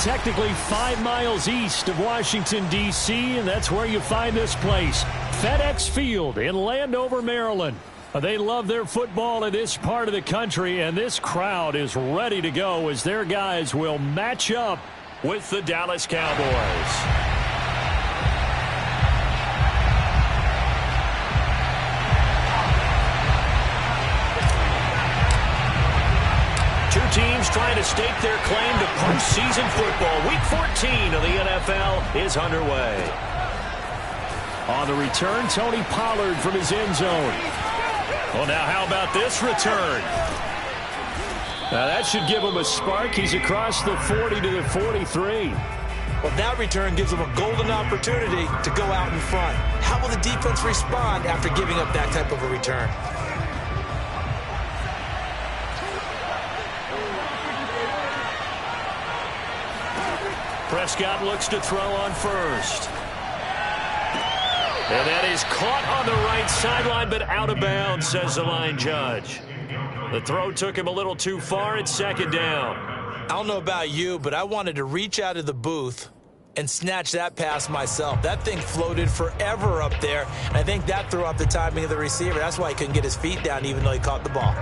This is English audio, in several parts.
technically 5 miles east of Washington, D.C., and that's where you find this place, FedEx Field in Landover, Maryland. They love their football in this part of the country, and this crowd is ready to go as their guys will match up with the Dallas Cowboys. Two teams trying to stake their claim to postseason football. Week 14 of the NFL is underway. On the return, Tony Pollard from his end zone. Well, now how about this return? Now that should give him a spark. He's across the 40 to the 43. Well, that return gives him a golden opportunity to go out in front. How will the defense respond after giving up that type of a return? Prescott looks to throw on first. And that is caught on the right sideline, but out of bounds, says the line judge. The throw took him a little too far. It's second down. I don't know about you, but I wanted to reach out of the booth and snatch that pass myself. That thing floated forever up there, and I think that threw off the timing of the receiver. That's why he couldn't get his feet down even though he caught the ball.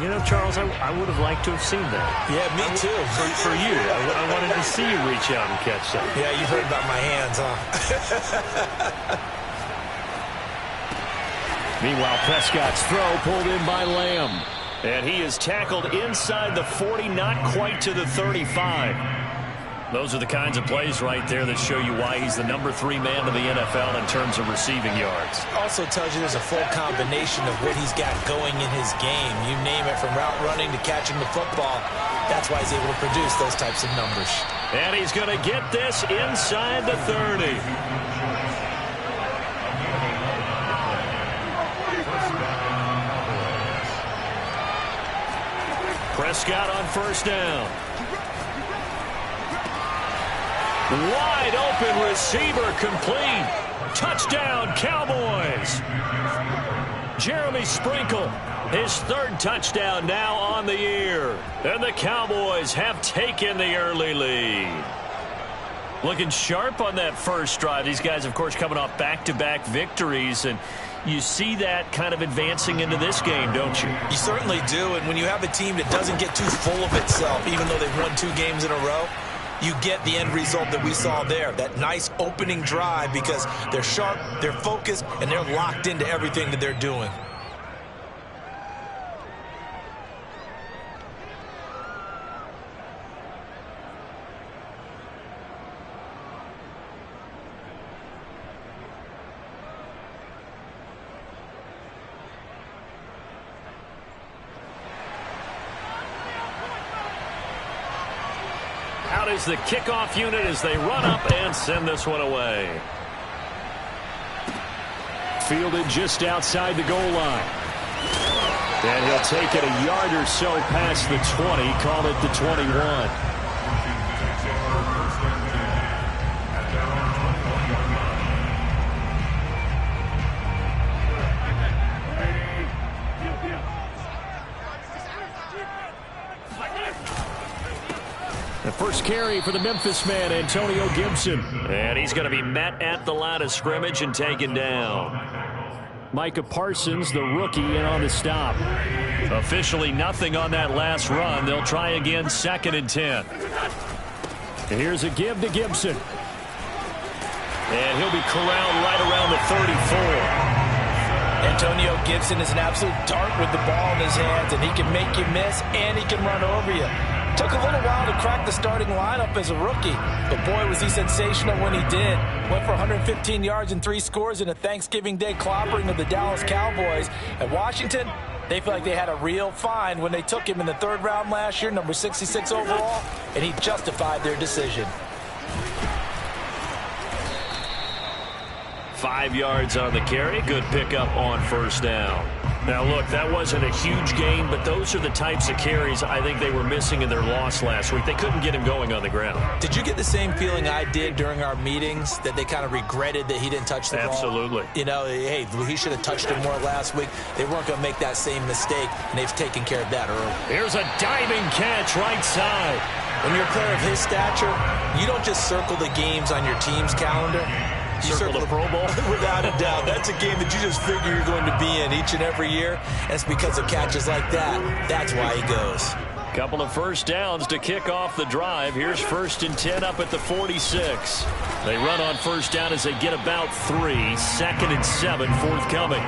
You know, Charles, I would have liked to have seen that. Yeah, me too. For you. I wanted to see you reach out and catch something. Yeah, you heard about my hands, huh? Meanwhile, Prescott's throw pulled in by Lamb. And he is tackled inside the 40, not quite to the 35. Those are the kinds of plays right there that show you why he's the number 3 man in the NFL in terms of receiving yards. Also tells you there's a full combination of what he's got going in his game. You name it, from route running to catching the football. That's why he's able to produce those types of numbers. And he's going to get this inside the 30. Prescott on first down. Wide open receiver complete. Touchdown, Cowboys. Jeremy Sprinkle, his 3rd touchdown now on the year. And the Cowboys have taken the early lead. Looking sharp on that first drive. These guys, of course, coming off back-to-back victories, and you see that kind of advancing into this game, don't you? You certainly do, and when you have a team that doesn't get too full of itself, even though they've won 2 games in a row, you get the end result that we saw there, that nice opening drive, because they're sharp, they're focused, and they're locked into everything that they're doing. Out is the kickoff unit as they run up and send this one away. Fielded just outside the goal line. And he'll take it a yard or so past the 20, call it the 21. The first carry for the Memphis man, Antonio Gibson. And he's going to be met at the line of scrimmage and taken down. Micah Parsons, the rookie, in on the stop. Officially nothing on that last run. They'll try again, 2nd and 10. And here's a give to Gibson. And he'll be corralled right around the 34. Antonio Gibson is an absolute dart with the ball in his hands, and he can make you miss, and he can run over you. Took a little while to crack the starting lineup as a rookie, but boy, was he sensational when he did. Went for 115 yards and 3 scores in a Thanksgiving Day clobbering of the Dallas Cowboys. At Washington, they feel like they had a real find when they took him in the 3rd round last year, number 66 overall, and he justified their decision. 5 yards on the carry. Good pickup on first down. Now, look, that wasn't a huge gain, but those are the types of carries I think they were missing in their loss last week. They couldn't get him going on the ground. Did you get the same feeling I did during our meetings, that they kind of regretted that he didn't touch the ball? Absolutely. You know, hey, he should have touched it more last week. They weren't going to make that same mistake, and they've taken care of that early. Here's a diving catch right side. When you're a player of his stature, you don't just circle the games on your team's calendar. You circle the Pro Bowl? Without a doubt. That's a game that you just figure you're going to be in each and every year. And it's because of catches like that. That's why he goes. Couple of first downs to kick off the drive. Here's 1st and 10 up at the 46. They run on first down as they get about 3. 2nd and 7 forthcoming.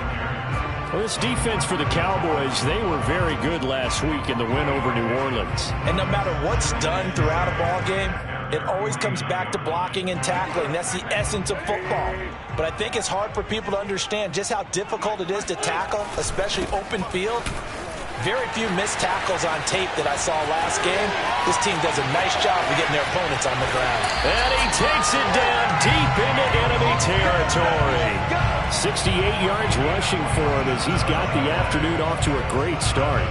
Well, this defense for the Cowboys, they were very good last week in the win over New Orleans. And no matter what's done throughout a ball game, it always comes back to blocking and tackling. That's the essence of football. But I think it's hard for people to understand just how difficult it is to tackle, especially open field. Very few missed tackles on tape that I saw last game. This team does a nice job of getting their opponents on the ground. And he takes it down deep into enemy territory. 68 yards rushing for him as he's got the afternoon off to a great start.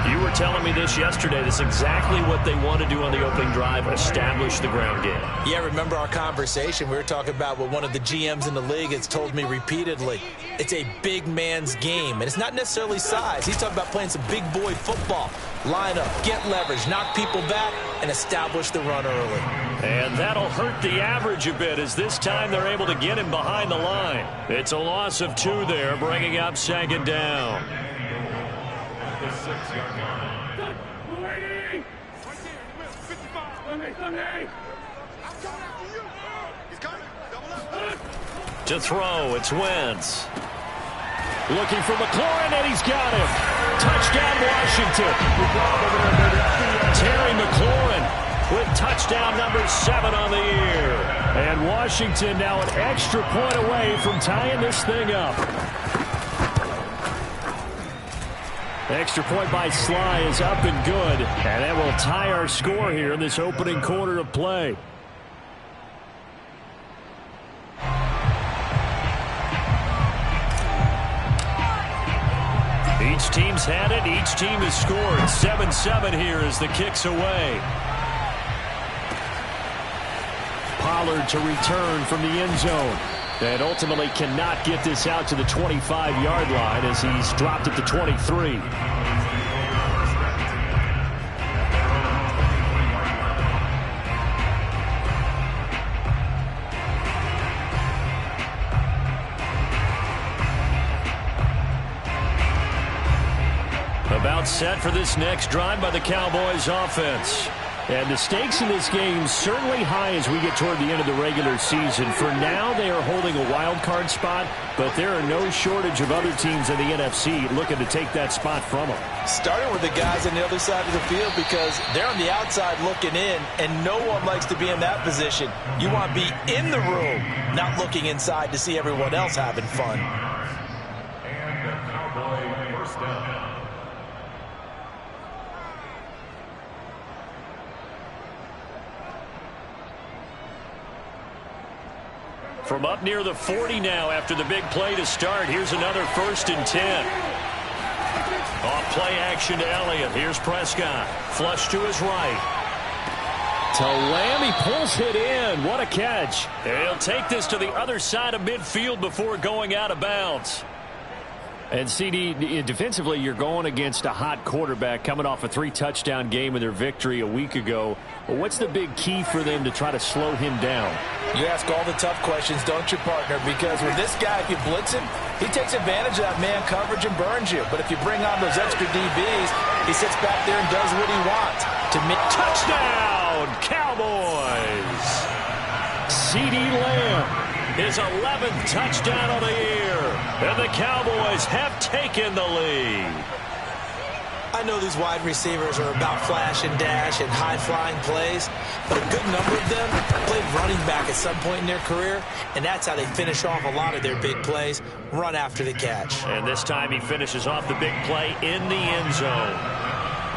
You were telling me this yesterday. This is exactly what they want to do on the opening drive, establish the ground game. Yeah, remember our conversation? We were talking about what one of the GMs in the league has told me repeatedly. It's a big man's game, and it's not necessarily size. He's talking about playing some big boy football. Line up, get leverage, knock people back, and establish the run early. And that'll hurt the average a bit as this time they're able to get him behind the line. It's a loss of 2 there, bringing up 2nd down. To throw, it's Wentz. Looking for McLaurin, and he's got him. Touchdown, Washington. Terry McLaurin with touchdown number 7 on the year. And Washington now an extra point away from tying this thing up. Extra point by Sly is up and good. And that will tie our score here in this opening quarter of play. Each team's had it. Each team has scored. 7-7 here as the kick's away. Pollard to return from the end zone. And ultimately cannot get this out to the 25-yard line as he's dropped it to 23. About set for this next drive by the Cowboys offense. And the stakes in this game certainly high as we get toward the end of the regular season. For now, they are holding a wild card spot, but there are no shortage of other teams in the NFC looking to take that spot from them. Starting with the guys on the other side of the field because they're on the outside looking in, and no one likes to be in that position. You want to be in the room, not looking inside to see everyone else having fun. And the Cowboy first down. From up near the 40 now after the big play to start. Here's another 1st and 10. Off play action to Elliott. Here's Prescott. Flush to his right. To Lamb. He pulls it in. What a catch. And he'll take this to the other side of midfield before going out of bounds. And CD, defensively, you're going against a hot quarterback coming off a 3-touchdown game in their victory a week ago. Well, what's the big key for them to try to slow him down? You ask all the tough questions, don't you, partner? Because with this guy, if you blitz him, he takes advantage of that man coverage and burns you. But if you bring on those extra DBs, he sits back there and does what he wants. Touchdown, Cowboys! CD Lamb, his 11th touchdown of the year. And the Cowboys have taken the lead. I know these wide receivers are about flash and dash and high-flying plays, but a good number of them played running back at some point in their career, and that's how they finish off a lot of their big plays, run after the catch. And this time he finishes off the big play in the end zone.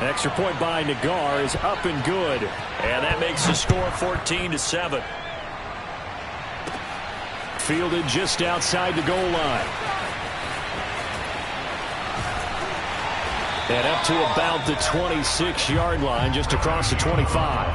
An extra point by Nagar is up and good, and that makes the score 14-7. Fielded just outside the goal line. And up to about the 26-yard line, just across the 25.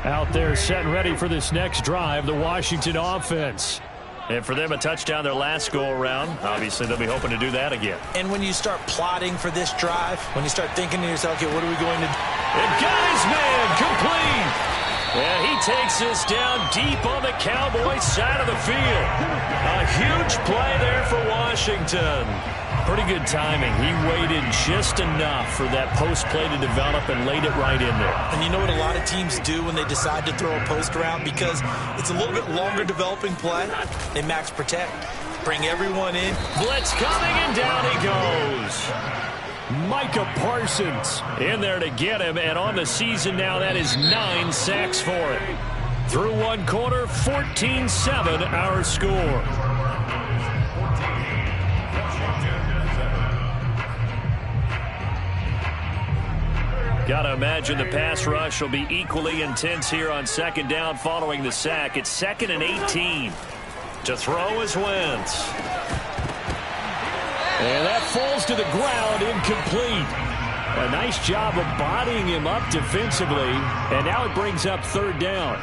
Out out there set and ready for this next drive, the Washington offense. And for them, a touchdown their last go-around. Obviously, they'll be hoping to do that again. And when you start plotting for this drive, when you start thinking to yourself, okay, what are we going to do? And got his man complete. And he takes this down deep on the Cowboys side of the field. A huge play there for Washington. Pretty good timing. He waited just enough for that post play to develop and laid it right in there. And you know what a lot of teams do when they decide to throw a post route? Because it's a little bit longer developing play. They max protect. Bring everyone in. Blitz coming, and down he goes. Micah Parsons in there to get him. And on the season now, that is 9 sacks for him. Through one quarter, 14-7 our score. Got to imagine the pass rush will be equally intense here on second down following the sack. It's 2nd and 18. To throw is Wentz. And that falls to the ground, incomplete. A nice job of bodying him up defensively. And now it brings up 3rd down.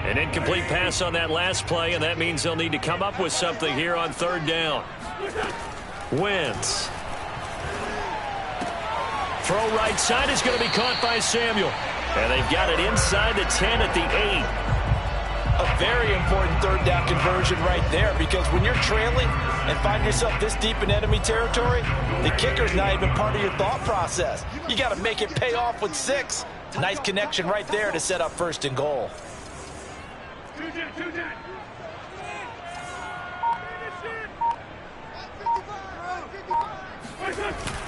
An incomplete pass on that last play, and that means they'll need to come up with something here on 3rd down. Wentz. Throw right side is going to be caught by Samuel. And they've got it inside the 10 at the 8. A very important 3rd down conversion right there, because when you're trailing and find yourself this deep in enemy territory, the kicker's not even part of your thought process. You got to make it pay off with 6. Nice connection right there to set up 1st and goal.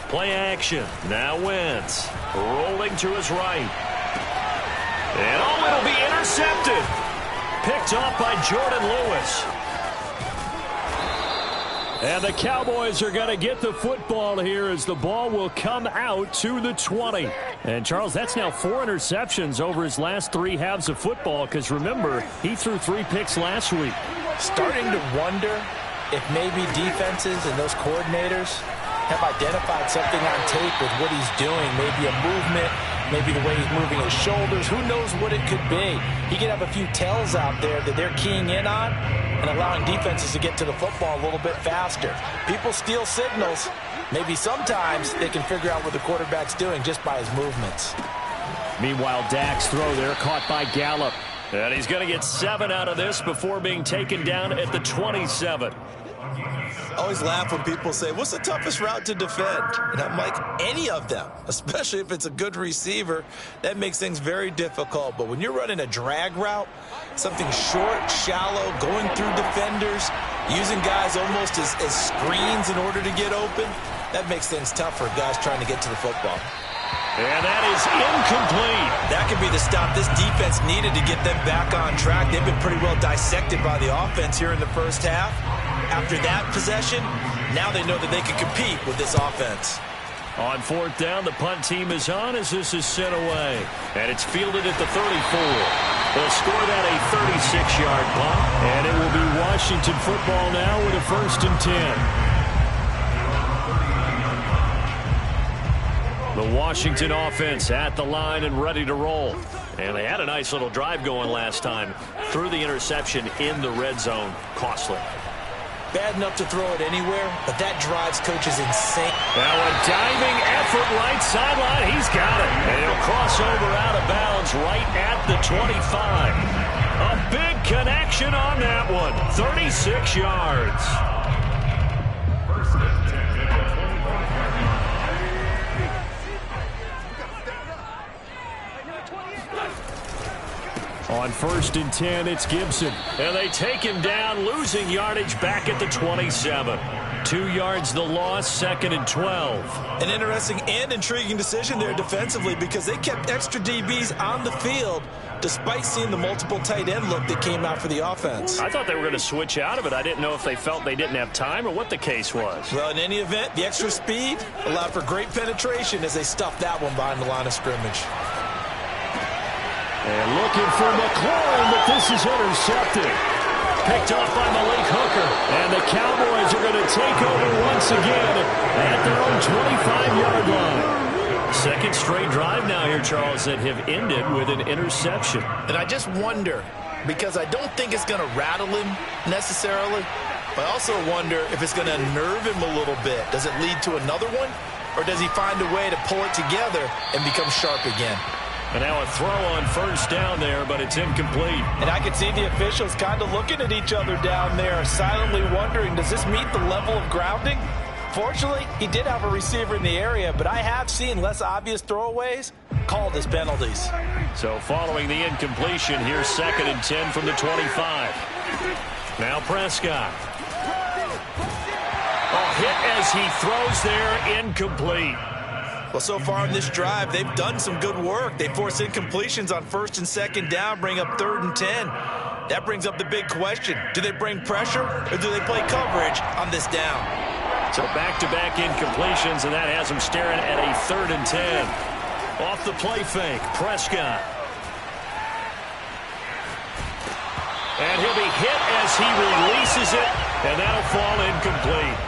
Play action. Now Wentz rolling to his right. And it'll be intercepted. Picked off by Jordan Lewis. And the Cowboys are going to get the football here as the ball will come out to the 20. And, Charles, that's now 4 interceptions over his last 3 halves of football, because, remember, he threw 3 picks last week. Starting to wonder if maybe defenses and those coordinators have identified something on tape with what he's doing. Maybe a movement, maybe the way he's moving his shoulders. Who knows what it could be? He could have a few tells out there that they're keying in on and allowing defenses to get to the football a little bit faster. People steal signals. Maybe sometimes they can figure out what the quarterback's doing just by his movements. Meanwhile, Dak's throw there caught by Gallup. And he's going to get 7 out of this before being taken down at the 27. I always laugh when people say, what's the toughest route to defend? And I'm like, any of them, especially if it's a good receiver. That makes things very difficult. But when you're running a drag route, something short, shallow, going through defenders, using guys almost as screens in order to get open, that makes things tough for guys trying to get to the football. And that is incomplete. That could be the stop this defense needed to get them back on track. They've been pretty well dissected by the offense here in the first half. After that possession, now they know that they can compete with this offense. On 4th down, the punt team is on as this is sent away. And it's fielded at the 34. They'll score that a 36-yard punt. And it will be Washington football now with a 1st and 10. The Washington offense at the line and ready to roll. And they had a nice little drive going last time. Threw the interception in the red zone. Costly. Bad enough to throw it anywhere, but that drives coaches insane. Now a diving effort right sideline. He's got it. And he'll cross over out of bounds right at the 25. A big connection on that one. 36 yards. On 1st and 10, it's Gibson. And they take him down, losing yardage back at the 27. 2 yards the loss, 2nd and 12. An interesting and intriguing decision there defensively, because they kept extra DBs on the field despite seeing the multiple tight end look that came out for the offense. I thought they were going to switch out of it. I didn't know if they felt they didn't have time or what the case was. Well, in any event, the extra speed allowed for great penetration as they stuffed that one behind the line of scrimmage. And looking for McLaurin, but this is intercepted. Picked off by Malik Hooker. And the Cowboys are going to take over once again at their own 25-yard line. Second straight drive now here, Charles, that have ended with an interception. And I just wonder, because I don't think it's going to rattle him necessarily, but I also wonder if it's going to unnerve him a little bit. Does it lead to another one? Or does he find a way to pull it together and become sharp again? And now a throw on first down there, but it's incomplete. And I can see the officials kind of looking at each other down there, silently wondering, does this meet the level of grounding? Fortunately, he did have a receiver in the area, but I have seen less obvious throwaways called as penalties. So following the incompletion, here's 2nd and 10 from the 25. Now Prescott. Hit as he throws there, incomplete. Well, so far in this drive, they've done some good work. They force incompletions on 1st and 2nd down, bring up 3rd and 10. That brings up the big question. Do they bring pressure or do they play coverage on this down? So back-to-back incompletions, and that has them staring at a 3rd and 10. Off the play fake, Prescott. And he'll be hit as he releases it, and that'll fall incomplete.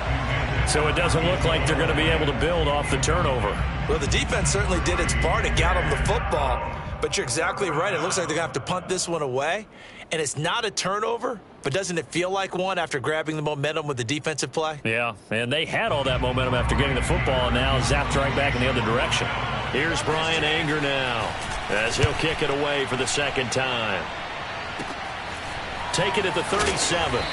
So it doesn't look like they're going to be able to build off the turnover. Well, the defense certainly did its part to get them the football. But you're exactly right. It looks like they're going to have to punt this one away. And it's not a turnover, but doesn't it feel like one after grabbing the momentum with the defensive play? Yeah, and they had all that momentum after getting the football, and now zapped right back in the other direction. Here's Brian Anger now as he'll kick it away for the 2nd time. Take it at the 37.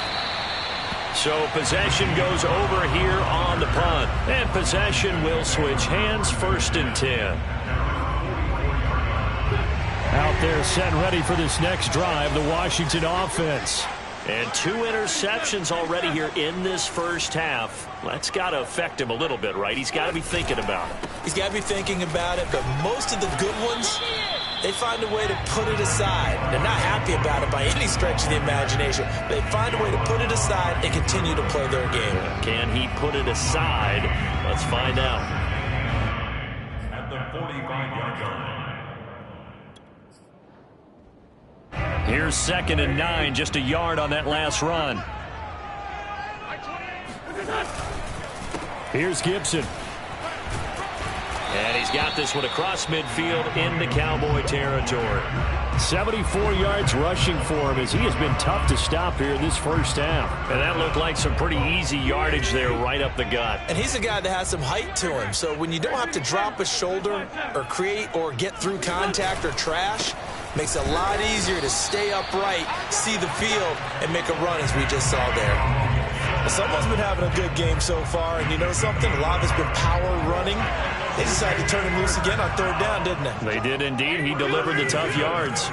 So possession goes over here on the punt. And possession will switch hands, 1st and 10. Out there set ready for this next drive, the Washington offense. And 2 interceptions already here in this first half. That's got to affect him a little bit, right? He's got to be thinking about it. He's got to be thinking about it, but most of the good ones, they find a way to put it aside. They're not happy about it by any stretch of the imagination. They find a way to put it aside and continue to play their game. Can he put it aside? Let's find out. At the 45-yard line. Here's 2nd and 9, just a yard on that last run. Here's Gibson. And he's got this one across midfield into Cowboy territory. 74 yards rushing for him as he has been tough to stop here in this first half. And that looked like some pretty easy yardage there right up the gut. And he's a guy that has some height to him. So when you don't have to drop a shoulder or create or get through contact or trash, makes it a lot easier to stay upright, see the field, and make a run as we just saw there. Well, someone's been having a good game so far, and you know something? A lot of it's been power running. They decided to turn him loose again on 3rd down, didn't they? They did indeed. He delivered the tough yards.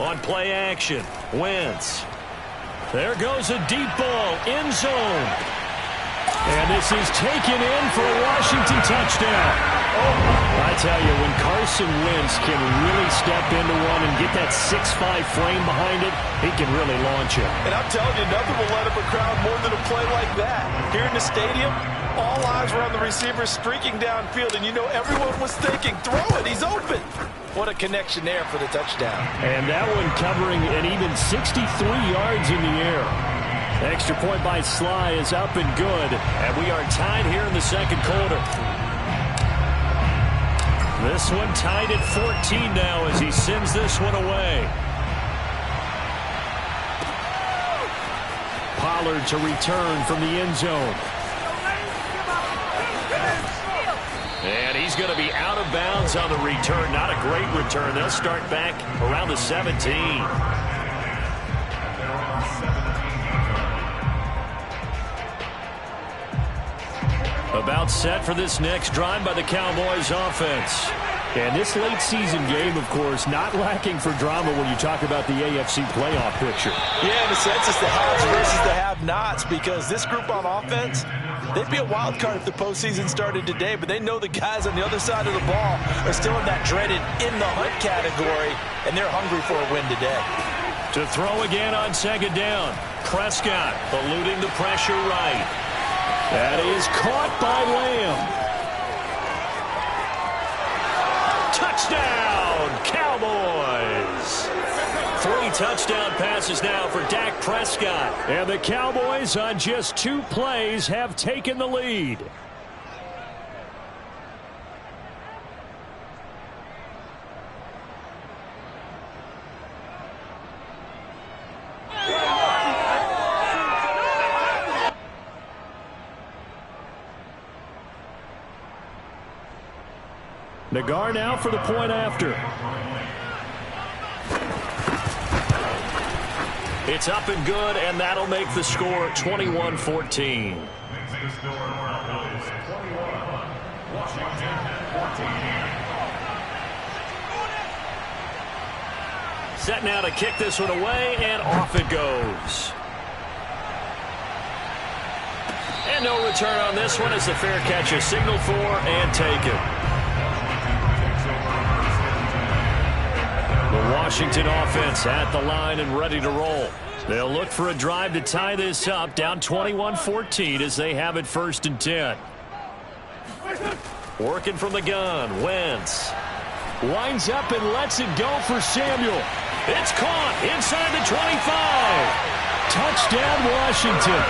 On play action, Wentz. There goes a deep ball, end zone. And this is taken in for a Washington touchdown. I tell you, when Carson Wentz can really step into one and get that 6'5" frame behind it, he can really launch it. And I'm telling you, nothing will light up a crowd more than a play like that. Here in the stadium, all eyes were on the receiver streaking downfield, and you know everyone was thinking, throw it, he's open. What a connection there for the touchdown. And that one covering an even 63 yards in the air. Extra point by Sly is up and good, and we are tied here in the 2nd quarter. This one tied at 14 now as he sends this one away. Pollard to return from the end zone. And he's going to be out of bounds on the return. Not a great return. They'll start back around the 17. About set for this next drive by the Cowboys offense. And this late season game, of course, not lacking for drama when you talk about the AFC playoff picture. Yeah, in a sense, it's the haves versus the have-nots, because this group on offense, they'd be a wild card if the postseason started today, but they know the guys on the other side of the ball are still in that dreaded in-the-hunt category, and they're hungry for a win today. To throw again on 2nd down, Prescott eluding the pressure right. That is caught by Lamb. Touchdown, Cowboys! 3 touchdown passes now for Dak Prescott. And the Cowboys on just 2 plays have taken the lead. Nagar now for the point after. It's up and good, and that'll make the score 21-14. Set now to kick this one away, and off it goes. And no return on this one as the fair catch is signaled for and taken. The Washington offense at the line and ready to roll. They'll look for a drive to tie this up, down 21-14 as they have it 1st and 10. Working from the gun, Wentz. Winds up and lets it go for Samuel. It's caught inside the 25. Touchdown, Washington.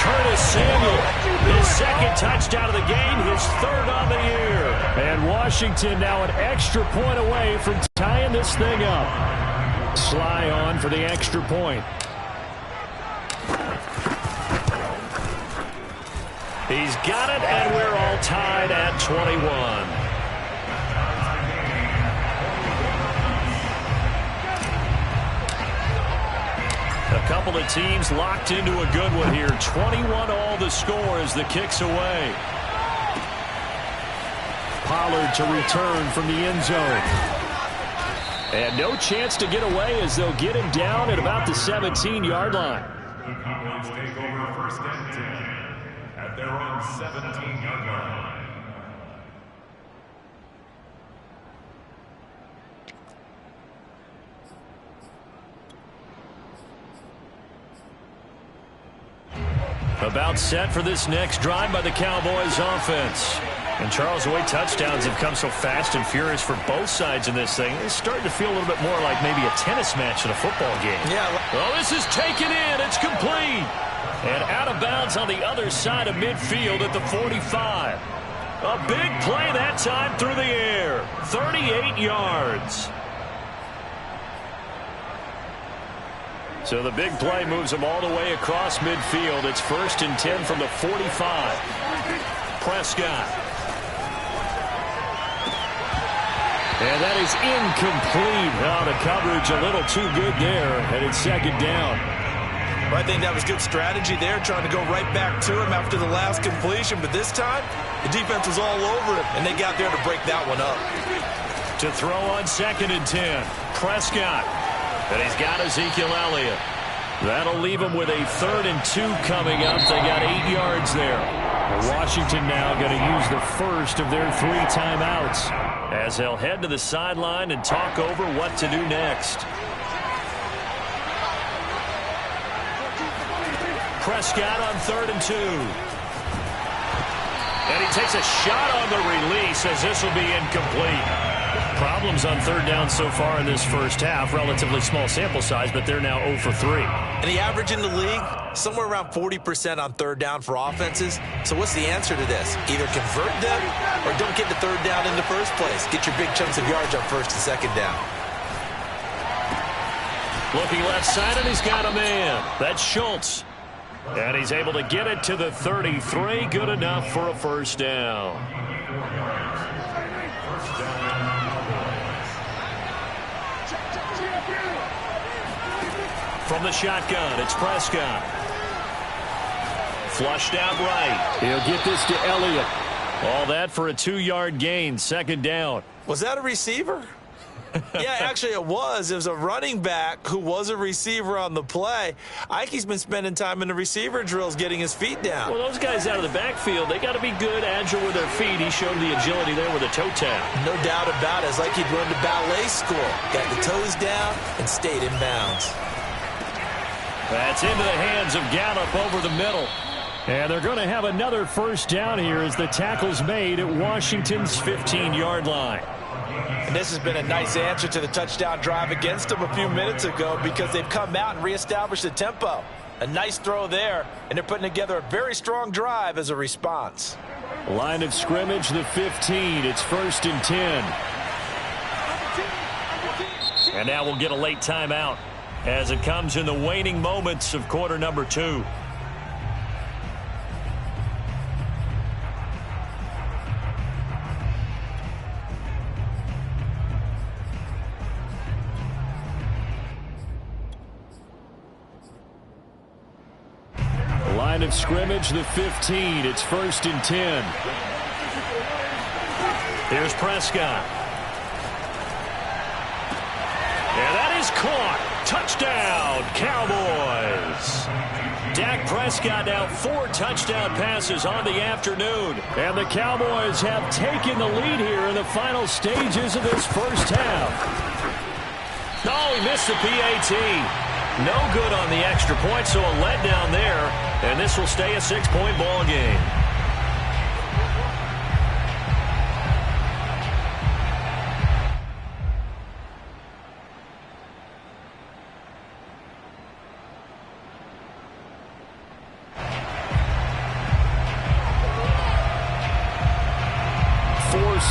Curtis Samuel, his 2nd touchdown of the game, his 3rd on the year. And Washington now an extra point away from tying this thing up. Sly on for the extra point. He's got it, and we're all tied at 21. A couple of teams locked into a good one here. 21 all the score as the kick's away. Pollard to return from the end zone. And no chance to get away as they'll get him down at about the 17-yard line. The Cowboys take over 1st and 10 at their own 17-yard line. About set for this next drive by the Cowboys offense. And Charles, the way touchdowns have come so fast and furious for both sides in this thing, it's starting to feel a little bit more like maybe a tennis match in a football game. Yeah. Well, this is taken in. It's complete. And out of bounds on the other side of midfield at the 45. A big play that time through the air. 38 yards. So the big play moves them all the way across midfield. It's 1st and 10 from the 45. Prescott. And that is incomplete. Oh, the coverage a little too good there. And it's 2nd down. Well, I think that was good strategy there, trying to go right back to him after the last completion. But this time, the defense was all over him, and they got there to break that one up. To throw on 2nd and 10. Prescott. And he's got Ezekiel Elliott. That'll leave him with a 3rd and 2 coming up. They got 8 yards there. Washington now going to use the first of their 3 timeouts as they'll head to the sideline and talk over what to do next. Prescott on 3rd and 2. And he takes a shot on the release as this will be incomplete. Problems on 3rd down so far in this first half. Relatively small sample size, but they're now 0 for 3. And the average in the league, somewhere around 40% on 3rd down for offenses. So what's the answer to this? Either convert them or don't get the 3rd down in the first place. Get your big chunks of yards on 1st and 2nd down. Looking left side, and he's got a man. That's Schultz. And he's able to get it to the 33. Good enough for a 1st down. From the shotgun, it's Prescott. Flushed out right. He'll get this to Elliott. All that for a 2-yard gain, 2nd down. Was that a receiver? Yeah, actually it was. It was a running back who was a receiver on the play. I think he's been spending time in the receiver drills getting his feet down. Well, those guys out of the backfield, they got to be good, agile with their feet. He showed the agility there with a toe tap. No doubt about it. It's like he'd run to ballet school. Got the toes down and stayed in bounds. That's into the hands of Gallup over the middle. And they're going to have another first down here as the tackle's made at Washington's 15-yard line. And this has been a nice answer to the touchdown drive against them a few minutes ago because they've come out and reestablished the tempo. A nice throw there, and they're putting together a very strong drive as a response. Line of scrimmage, the 15. It's 1st and 10. And now we'll get a late timeout as it comes in the waning moments of quarter number 2. Line of scrimmage, the 15. It's 1st and 10. Here's Prescott. And that is caught. Touchdown, Cowboys. Dak Prescott now 4 touchdown passes on the afternoon. And the Cowboys have taken the lead here in the final stages of this first half. Oh, he missed the PAT. No good on the extra point, so a letdown there. And this will stay a 6-point ball game.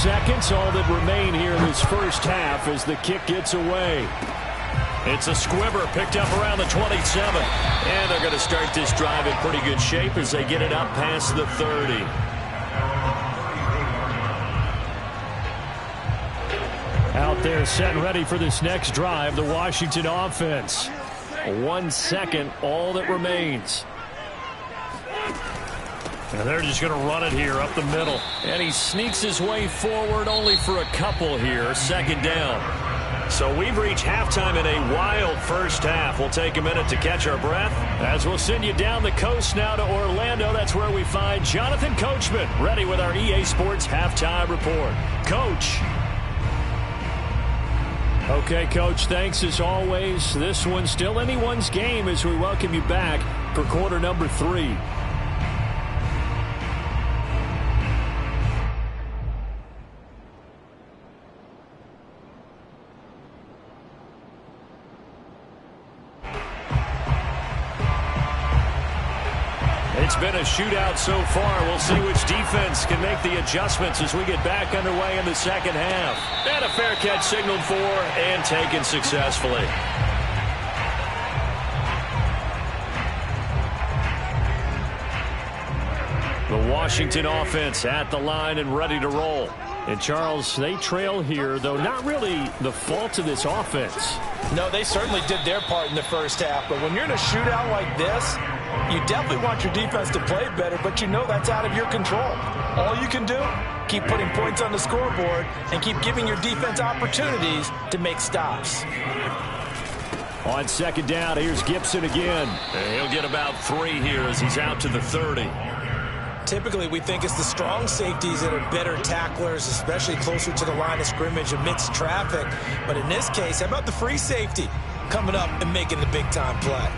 Seconds, all that remain here in this first half as the kick gets away. It's a squibber picked up around the 27. And they're going to start this drive in pretty good shape as they get it up past the 30. Out there set and ready for this next drive, the Washington offense. 1 second, all that remains. And they're just going to run it here up the middle. And he sneaks his way forward only for a couple here. 2nd down. So we've reached halftime in a wild first half. We'll take a minute to catch our breath as we'll send you down the coast now to Orlando. That's where we find Jonathan Coachman ready with our EA Sports Halftime Report. Coach. Okay, Coach, thanks as always. This one's still anyone's game as we welcome you back for quarter number 3. It's been a shootout so far. We'll see which defense can make the adjustments as we get back underway in the second half. And a fair catch signaled for and taken successfully. The Washington offense at the line and ready to roll. And, Charles, they trail here, though not really the fault of this offense. No, they certainly did their part in the first half. But when you're in a shootout like this, you definitely want your defense to play better, but you know that's out of your control. All you can do, keep putting points on the scoreboard and keep giving your defense opportunities to make stops. On 2nd down, here's Gibson again. And he'll get about 3 here as he's out to the 30. Typically, we think it's the strong safeties that are better tacklers, especially closer to the line of scrimmage amidst traffic. But in this case, how about the free safety coming up and making the big-time play?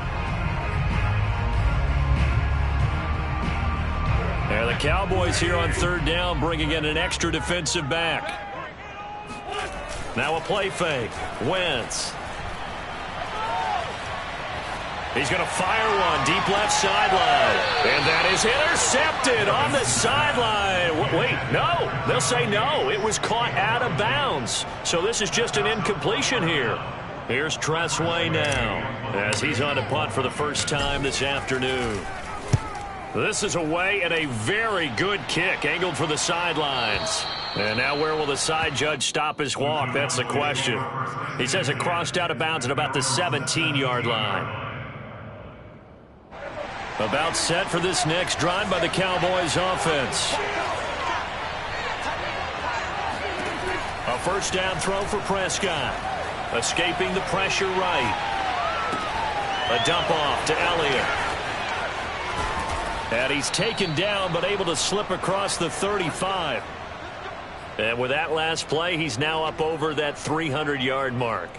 And the Cowboys here on 3rd down bringing in an extra defensive back. Now a play fake. Wentz. He's going to fire one deep left sideline. And that is intercepted on the sideline. Wait, no. They'll say no. It was caught out of bounds. So this is just an incompletion here. Here's Tressway now as he's on to punt for the first time this afternoon. This is away and a very good kick angled for the sidelines. And now where will the side judge stop his walk? That's the question. He says it crossed out of bounds at about the 17-yard line. About set for this next drive by the Cowboys offense. A first down throw for Prescott. Escaping the pressure right. A dump off to Elliott. And he's taken down but able to slip across the 35. And with that last play, he's now up over that 300-yard mark.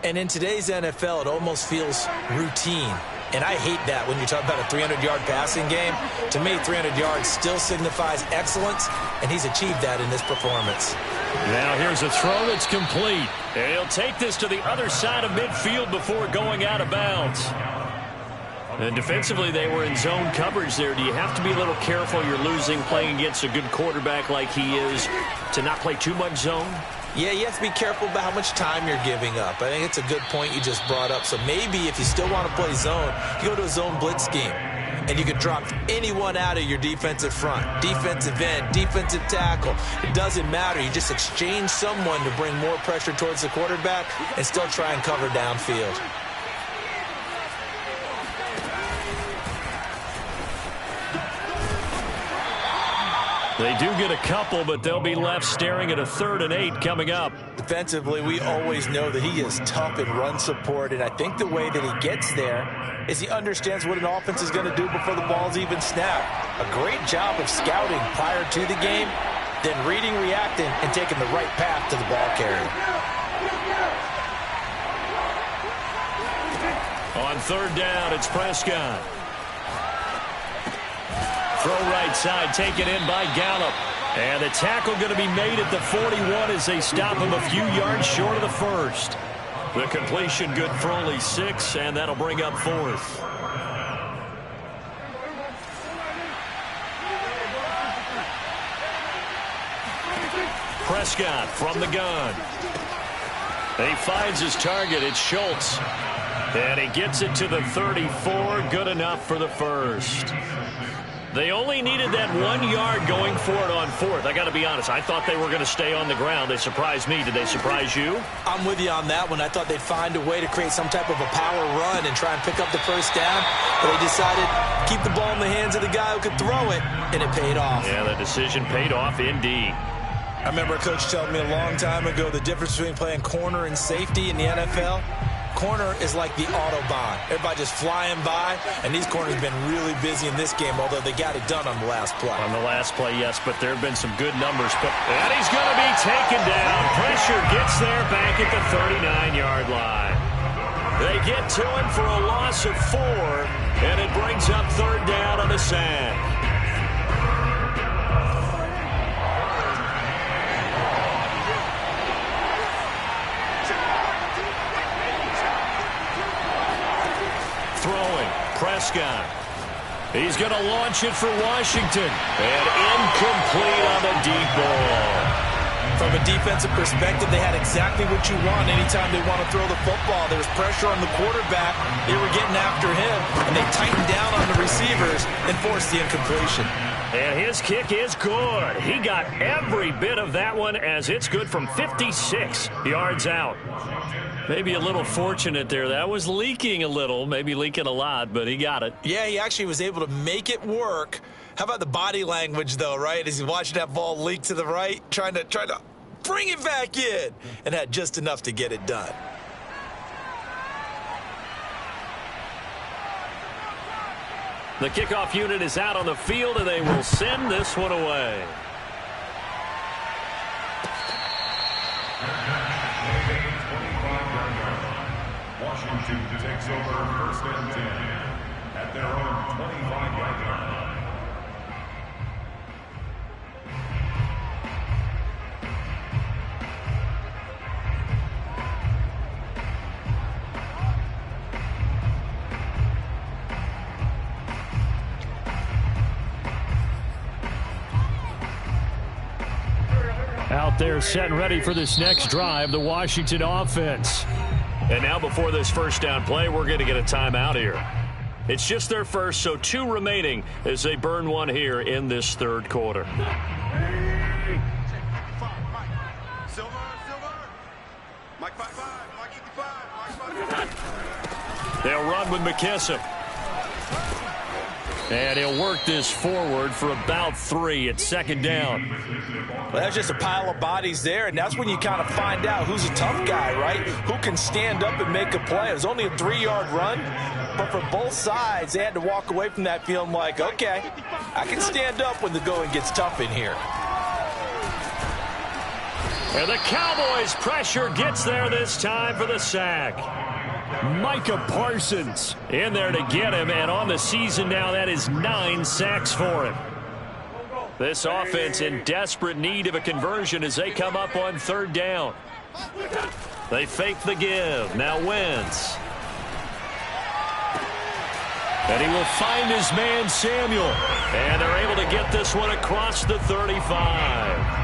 And in today's NFL, it almost feels routine. And I hate that when you talk about a 300-yard passing game. To me, 300 yards still signifies excellence, and he's achieved that in this performance. Now here's a throw that's complete. And he'll take this to the other side of midfield before going out of bounds. And defensively, they were in zone coverage there. Do you have to be a little careful? You're losing playing against a good quarterback like he is to not play too much zone? Yeah, you have to be careful about how much time you're giving up. I think it's a good point you just brought up. So maybe if you still want to play zone, you go to a zone blitz scheme. And you can drop anyone out of your defensive front, defensive end, defensive tackle. It doesn't matter. You just exchange someone to bring more pressure towards the quarterback and still try and cover downfield. They do get a couple, but they'll be left staring at a 3rd and 8 coming up. Defensively, we always know that he is tough in run support, and I think the way that he gets there is he understands what an offense is going to do before the ball's even snapped. A great job of scouting prior to the game, then reading, reacting, and taking the right path to the ball carrier. On 3rd down, it's Prescott. Throw right side, taken in by Gallup. And the tackle going to be made at the 41 as they stop him a few yards short of the first. The completion good for only 6, and that'll bring up 4th. Prescott from the gun. He finds his target. It's Schultz. And he gets it to the 34. Good enough for the first. They only needed that 1 yard going for it on 4th. I got to be honest. I thought they were going to stay on the ground. They surprised me. Did they surprise you? I'm with you on that one. I thought they'd find a way to create some type of a power run and try and pick up the first down. But they decided to keep the ball in the hands of the guy who could throw it, and it paid off. Yeah, the decision paid off indeed. I remember a coach telling me a long time ago the difference between playing corner and safety in the NFL. Corner is like the Autobahn. Everybody just flying by, and these corners have been really busy in this game, although they got it done on the last play. On the last play, yes, but there have been some good numbers. And he's going to be taken down. Pressure gets there back at the 39-yard line. They get to him for a loss of 4, and it brings up 3rd down on the sack. Throwing, Prescott. He's going to launch it for Washington. And incomplete on the deep ball. From a defensive perspective, they had exactly what you want anytime they want to throw the football. There was pressure on the quarterback. They were getting after him, and they tightened down on the receivers and forced the incompletion. And his kick is good. He got every bit of that one as it's good from 56 yards out. Maybe a little fortunate there. That was leaking a little, maybe leaking a lot, but he got it. Yeah, he actually was able to make it work. How about the body language, though, right? As he watched that ball leak to the right, trying to bring it back in, and had just enough to get it done. The kickoff unit is out on the field, and they will send this one away. Washington takes over 1st and 10 at their own 25-yard line. Out there set and ready for this next drive, the Washington offense. And now before this first down play, we're going to get a timeout here. It's just their first, so 2 remaining as they burn one here in this 3rd quarter. They'll run with McKissick. And he'll work this forward for about 3 at 2nd down. Well, that's just a pile of bodies there, and that's when you kind of find out who's a tough guy, right? Who can stand up and make a play. It was only a 3-yard run, but for both sides, they had to walk away from that feeling like, okay, I can stand up when the going gets tough in here. And the Cowboys' pressure gets there this time for the sack. Micah Parsons in there to get him, and on the season now, that is 9 sacks for him. This offense in desperate need of a conversion as they come up on 3rd down. They fake the give. Now Wentz. And he will find his man Samuel. And they're able to get this one across the 35.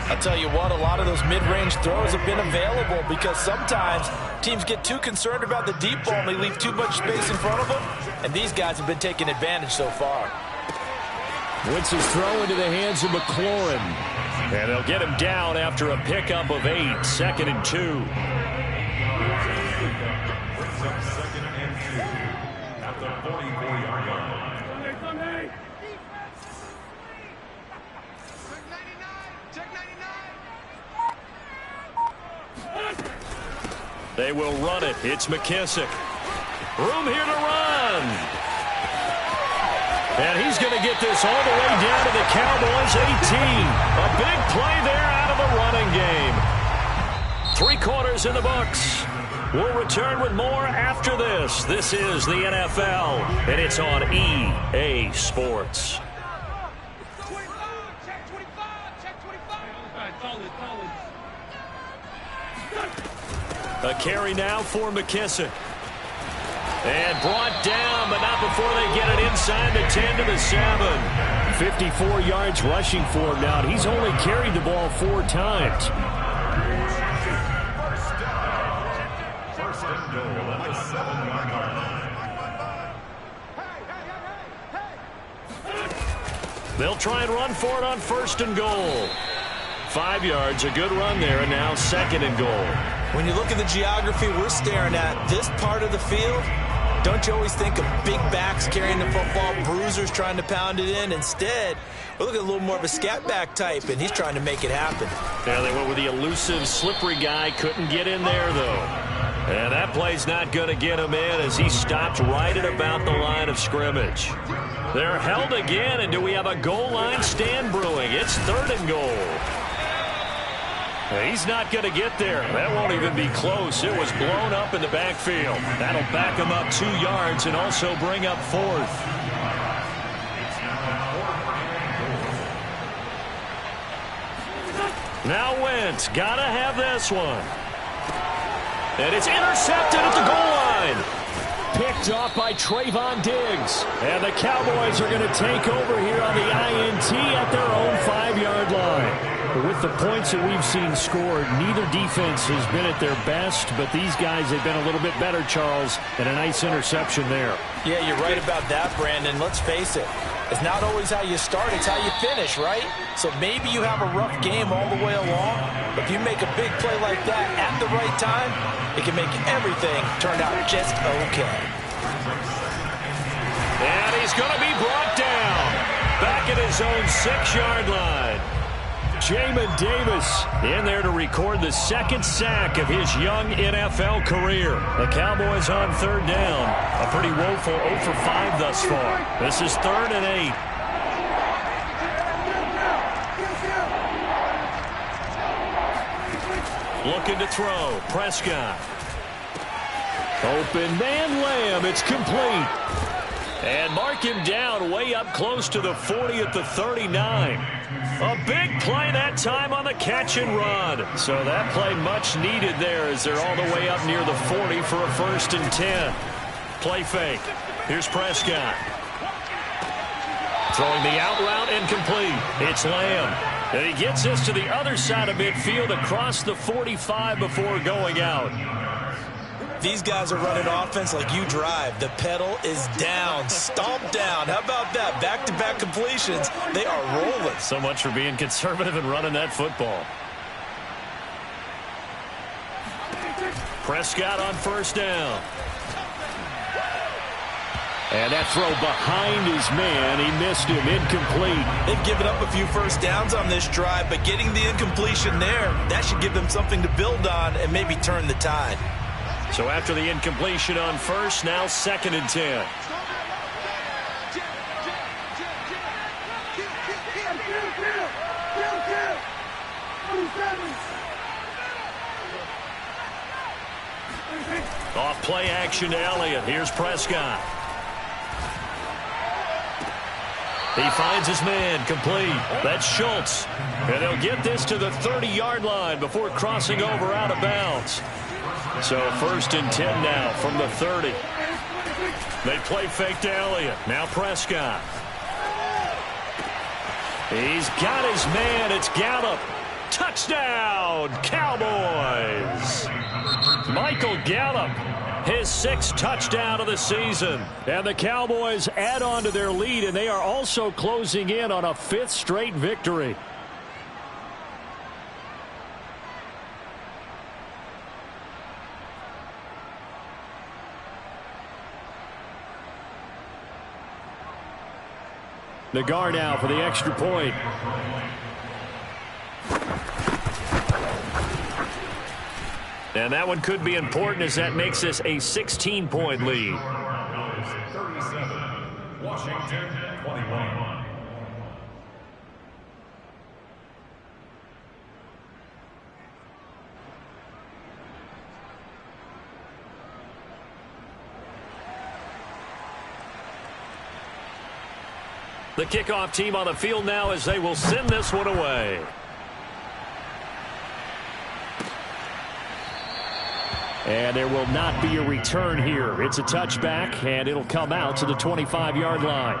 I'll tell you what, a lot of those mid-range throws have been available because sometimes teams get too concerned about the deep ball and they leave too much space in front of them. And these guys have been taking advantage so far. Wentz's throw into the hands of McLaurin. And they'll get him down after a pickup of 8. 2nd and 2. Second and 2 at the 44-yard line. They will run it. It's McKissick. Room here to run. And he's going to get this all the way down to the Cowboys' 18. A big play there out of the running game. 3 quarters in the books. We'll return with more after this. This is the NFL, and it's on EA Sports. A carry now for McKissick. And brought down, but not before they get it inside the 10 to the 7. 54 yards rushing for him now, and he's only carried the ball 4 times. First and goal at the 7-yard line. They'll try and run for it on 1st and goal. 5 yards, a good run there, and now 2nd and goal. When you look at the geography we're staring at, this part of the field, don't you always think of big backs carrying the football, bruisers trying to pound it in? Instead, we're looking at a little more of a scat back type, and he's trying to make it happen. Yeah, they went with the elusive, slippery guy. Couldn't get in there, though. And that play's not going to get him in as he stopped right at about the line of scrimmage. They're held again, and do we have a goal line stand brewing? It's 3rd and goal. He's not going to get there. That won't even be close. It was blown up in the backfield. That'll back him up 2 yards and also bring up 4th. Now Wentz, gotta have this one. And it's intercepted at the goal line. Picked off by Trayvon Diggs. And the Cowboys are going to take over here on the INT at their own 5-yard line. With the points that we've seen scored, neither defense has been at their best, but these guys have been a little bit better, Charles, and a nice interception there. Yeah, you're right about that, Brandon. Let's face it. It's not always how you start, it's how you finish, right? So maybe you have a rough game all the way along, but if you make a big play like that at the right time, it can make everything turn out just okay. And he's going to be brought down back at his own 6-yard line. Jamin Davis in there to record the 2nd sack of his young NFL career. The Cowboys on 3rd down. A pretty woeful 0 for 5 thus far. This is 3rd and 8. Looking to throw. Prescott. Open man Lamb. It's complete. And mark him down way up close to the 40 at the 39. A big play that time on the catch and run. So that play much needed there as they're all the way up near the 40 for a 1st and 10. Play fake. Here's Prescott. Throwing the out route incomplete. It's Lamb. And he gets this to the other side of midfield across the 45 before going out. These guys are running offense like you drive. The pedal is down, stomped down. How about that? Back-to-back completions. They are rolling. So much for being conservative and running that football. Prescott on 1st down. And that throw behind his man. He missed him. Incomplete. They've given up a few 1st downs on this drive, but getting the incompletion there, that should give them something to build on and maybe turn the tide. So after the incompletion on 1st, now 2nd and 10. Off play action to Elliott. Here's Prescott. He finds his man, complete. That's Schultz. And they'll get this to the 30-yard line before crossing over out of bounds. So 1st and 10 now from the 30. They play fake to Elliott. Now Prescott. He's got his man. It's Gallup. Touchdown, Cowboys. Michael Gallup, his 6th touchdown of the season. And the Cowboys add on to their lead, and they are also closing in on a 5th straight victory. Nagar now for the extra point. And that one could be important as that makes this a 16-point lead. 37, Washington 21. The kickoff team on the field now as they will send this one away. And there will not be a return here. It's a touchback, and it'll come out to the 25-yard line.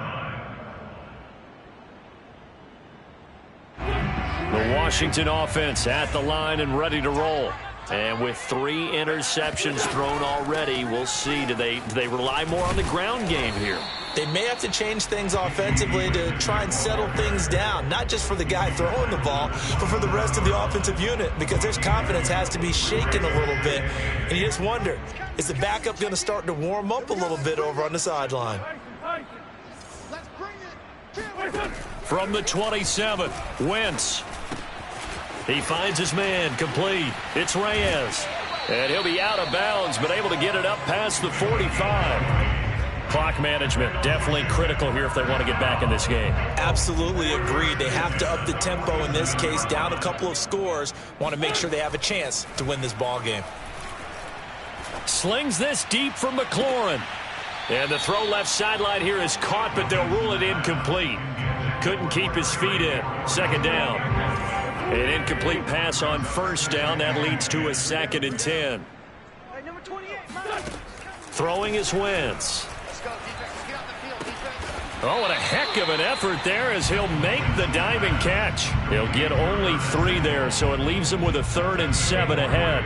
The Washington offense at the line and ready to roll. And with 3 interceptions thrown already, we'll see. Do they rely more on the ground game here? They may have to change things offensively to try and settle things down, not just for the guy throwing the ball, but for the rest of the offensive unit, because their confidence has to be shaken a little bit. And you just wonder, is the backup going to start to warm up a little bit over on the sideline? From the 27, Wentz. He finds his man, complete. It's Reyes. And he'll be out of bounds, but able to get it up past the 45. Clock management definitely critical here if they want to get back in this game. Absolutely agreed. They have to up the tempo in this case, down a couple of scores. Want to make sure they have a chance to win this ball game. Slings this deep from McLaurin. And the throw left sideline here is caught, but they'll rule it incomplete. Couldn't keep his feet in. 2nd down. An incomplete pass on 1st down. That leads to a 2nd and 10. Throwing is Wentz. Oh, and a heck of an effort there as he'll make the diving catch. He'll get only 3 there, so it leaves him with a 3rd and 7 ahead.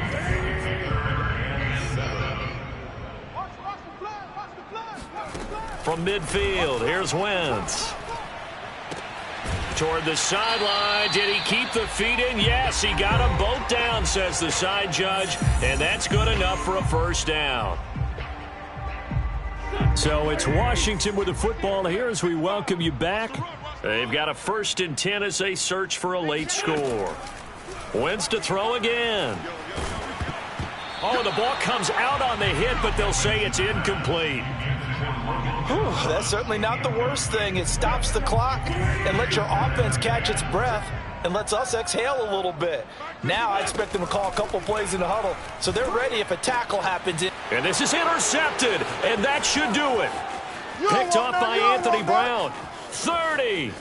From midfield, here's Wentz. Toward the sideline. Did he keep the feet in? Yes, he got them both down, says the side judge, and that's good enough for a 1st down. So it's Washington with the football here as we welcome you back. They've got a 1st and 10 as they search for a late score. Wentz to throw again. Oh, the ball comes out on the hit, but they'll say it's incomplete. Whew, that's certainly not the worst thing. It stops the clock and lets your offense catch its breath and lets us exhale a little bit. Now I expect them to call a couple plays in the huddle, so they're ready if a tackle happens. And this is intercepted, and that should do it. Picked off by Anthony Brown. 30,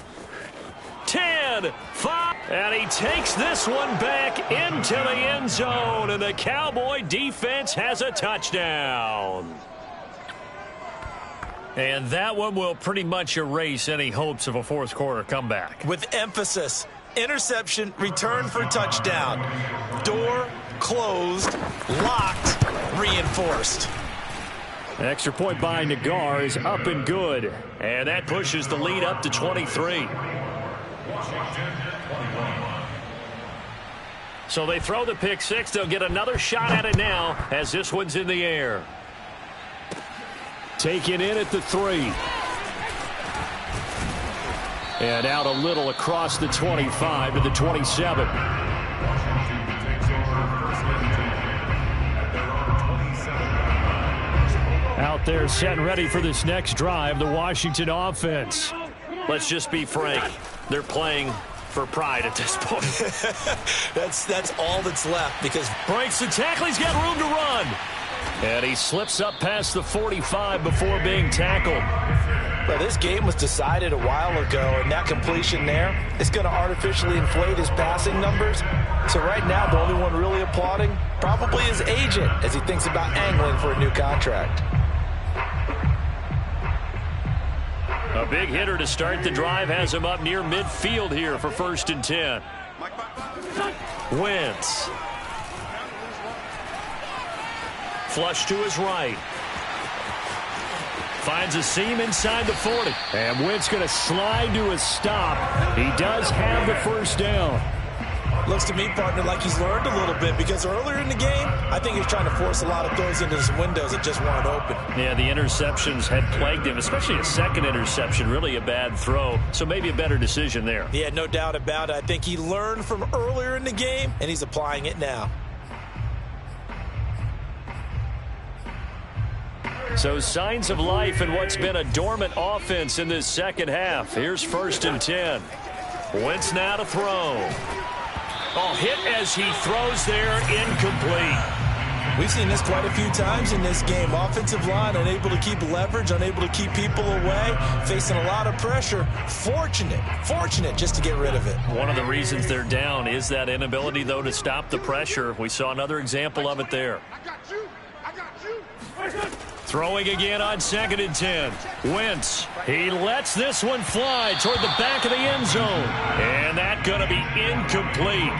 10, 5. And he takes this one back into the end zone, and the Cowboy defense has a touchdown. And that one will pretty much erase any hopes of a 4th quarter comeback. With emphasis. Interception, return for touchdown. Door closed, locked, reinforced. An extra point by Nagar is up and good. And that pushes the lead up to 23. So they throw the pick 6. They'll get another shot at it now as this one's in the air. Taken in at the 3. And out a little across the 25 to the 27. Out there set and ready for this next drive, the Washington offense. Let's just be frank. They're playing for pride at this point. That's all that's left because breaks the tackle. He's got room to run. And he slips up past the 45 before being tackled. Well, this game was decided a while ago, and that completion there is going to artificially inflate his passing numbers. So right now, the only one really applauding probably his agent as he thinks about angling for a new contract. A big hitter to start the drive has him up near midfield here for 1st and 10. Wentz. Flush to his right. Finds a seam inside the 40. And Wentz going to slide to a stop. He does have the first down. Looks to me, partner, like he's learned a little bit, because earlier in the game, I think he was trying to force a lot of throws into some windows that just weren't open. Yeah, the interceptions had plagued him, especially a second interception, really a bad throw. So maybe a better decision there. Yeah, no doubt about it. I think he learned from earlier in the game, and he's applying it now. So signs of life in what's been a dormant offense in this second half. Here's 1st and 10. Wentz now to throw. Oh, hit as he throws there, incomplete. We've seen this quite a few times in this game. Offensive line unable to keep leverage, unable to keep people away, facing a lot of pressure. Fortunate just to get rid of it. One of the reasons they're down is that inability, though, to stop the pressure. We saw another example of it there. Throwing again on 2nd and 10. Wentz, he lets this one fly toward the back of the end zone. And that's going to be incomplete.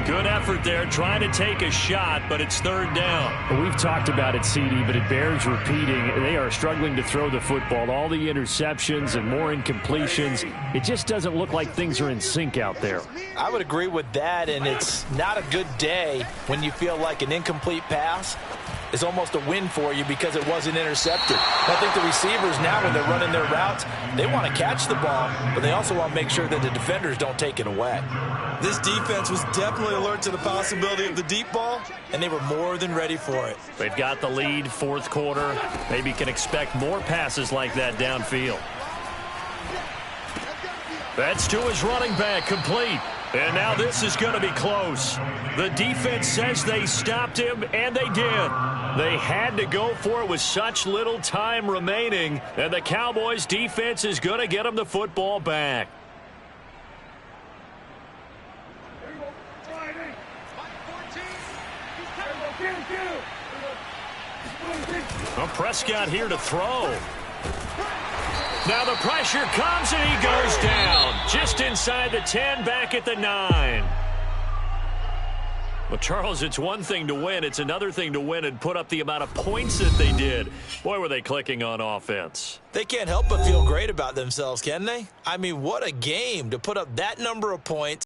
Good effort there, trying to take a shot, but it's 3rd down. Well, we've talked about it, CD, but it bears repeating. They are struggling to throw the football. All the interceptions and more incompletions. It just doesn't look like things are in sync out there. I would agree with that, and it's not a good day when you feel like an incomplete pass is almost a win for you because it wasn't intercepted. I think the receivers now, when they're running their routes, they want to catch the ball, but they also want to make sure that the defenders don't take it away. This defense was definitely alert to the possibility of the deep ball, and they were more than ready for it. They've got the lead, 4th quarter. Maybe can expect more passes like that downfield. That's to his running back, complete. And now this is going to be close. The defense says they stopped him, and they did. They had to go for it with such little time remaining, and the Cowboys defense is going to get them the football back. Well, Prescott here to throw. Now the pressure comes, and he goes down. Just inside the 10, back at the 9. Well, Charles, it's one thing to win. It's another thing to win and put up the amount of points that they did. Boy, were they clicking on offense. They can't help but feel great about themselves, can they? I mean, what a game to put up that number of points.